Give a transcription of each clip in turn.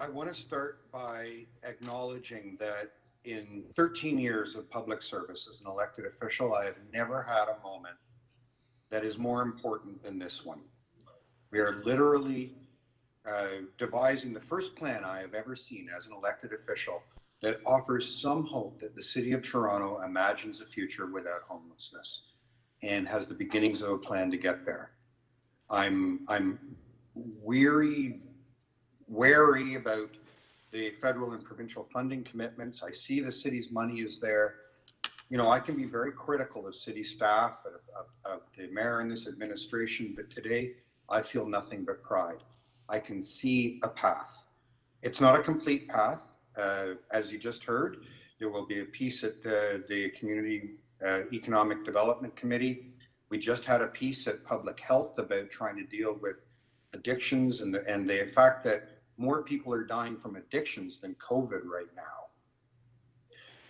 I want to start by acknowledging that in 13 years of public service as an elected official, I have never had a moment that is more important than this one. We are literally devising the first plan I have ever seen as an elected official that offers some hope that the City of Toronto imagines a future without homelessness and has the beginnings of a plan to get there. I'm wary about the federal and provincial funding commitments. I see the city's money is there. You know, I can be very critical of city staff, of the mayor and this administration, but today I feel nothing but pride. I can see a path. It's not a complete path. As you just heard, there will be a piece at the Community Economic Development Committee. We just had a piece at Public Health about trying to deal with addictions and the fact that more people are dying from addictions than COVID right now.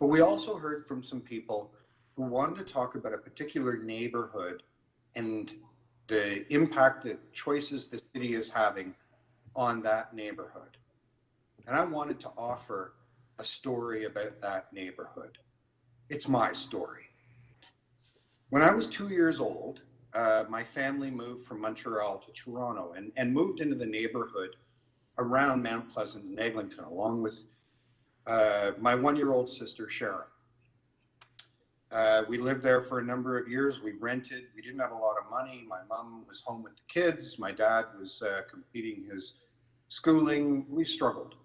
But we also heard from some people who wanted to talk about a particular neighborhood and the impact that choices the city is having on that neighborhood. And I wanted to offer a story about that neighborhood. It's my story. When I was 2 years old, my family moved from Montreal to Toronto and moved into the neighborhood around Mount Pleasant and Eglinton, along with my 1-year-old sister, Sharon. We lived there for a number of years. We rented. We didn't have a lot of money. My mom was home with the kids. My dad was completing his schooling. We struggled.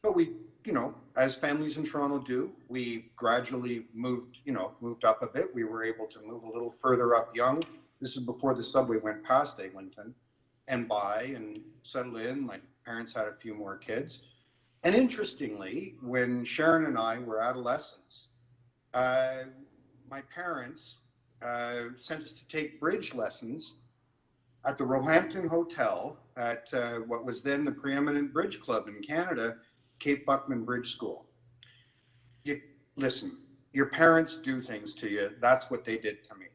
But we, you know, as families in Toronto do, we gradually moved up a bit. We were able to move a little further up Yonge. This is before the subway went past Eglinton, and buy and settle in. My parents had a few more kids. And interestingly, when Sharon and I were adolescents, my parents sent us to take bridge lessons at the Roehampton Hotel at what was then the preeminent bridge club in Canada, Cape Buckman Bridge School. Listen, your parents do things to you. That's what they did to me.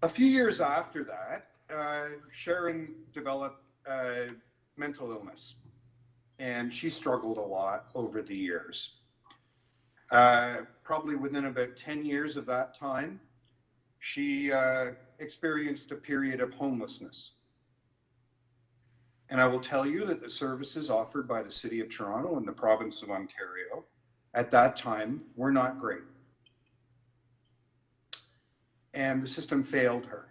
A few years after that, Sharon developed mental illness, and she struggled a lot over the years. Probably within about 10 years of that time, she experienced a period of homelessness. And I will tell you that the services offered by the City of Toronto and the province of Ontario at that time were not great. And the system failed her.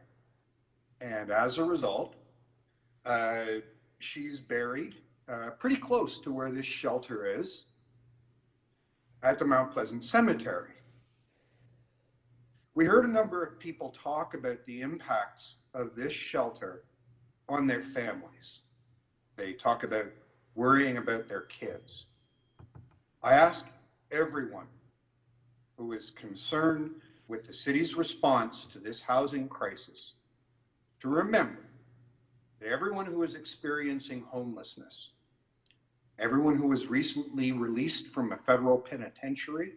And as a result, she's buried pretty close to where this shelter is at the Mount Pleasant Cemetery. We heard a number of people talk about the impacts of this shelter on their families. They talk about worrying about their kids. I ask everyone who is concerned with the city's response to this housing crisis to remember that everyone who is experiencing homelessness, everyone who was recently released from a federal penitentiary,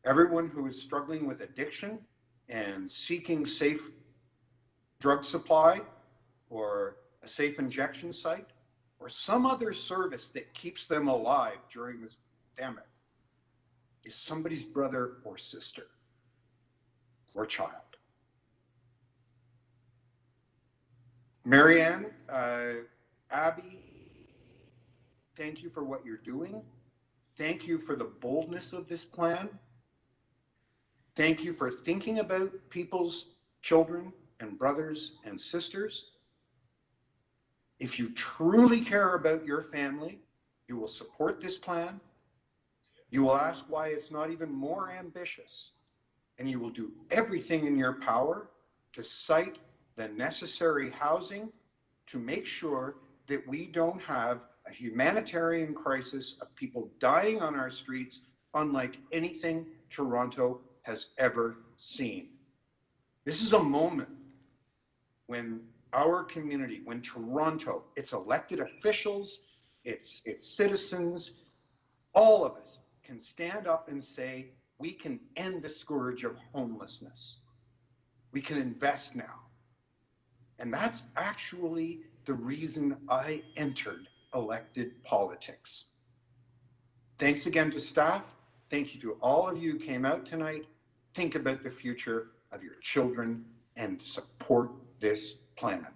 everyone who is struggling with addiction and seeking safe drug supply or a safe injection site or some other service that keeps them alive during this pandemic is somebody's brother or sister or child. Marianne, Abby, thank you for what you're doing. Thank you for the boldness of this plan. Thank you for thinking about people's children and brothers and sisters. If you truly care about your family, you will support this plan. You will ask why it's not even more ambitious, and you will do everything in your power to cite the necessary housing to make sure that we don't have a humanitarian crisis of people dying on our streets unlike anything Toronto has ever seen. This is a moment when our community, when Toronto, its elected officials, its citizens, all of us can stand up and say, we can end the scourge of homelessness. We can invest now. And that's actually the reason I entered elected politics. Thanks again to staff. Thank you to all of you who came out tonight. Think about the future of your children and support this plan.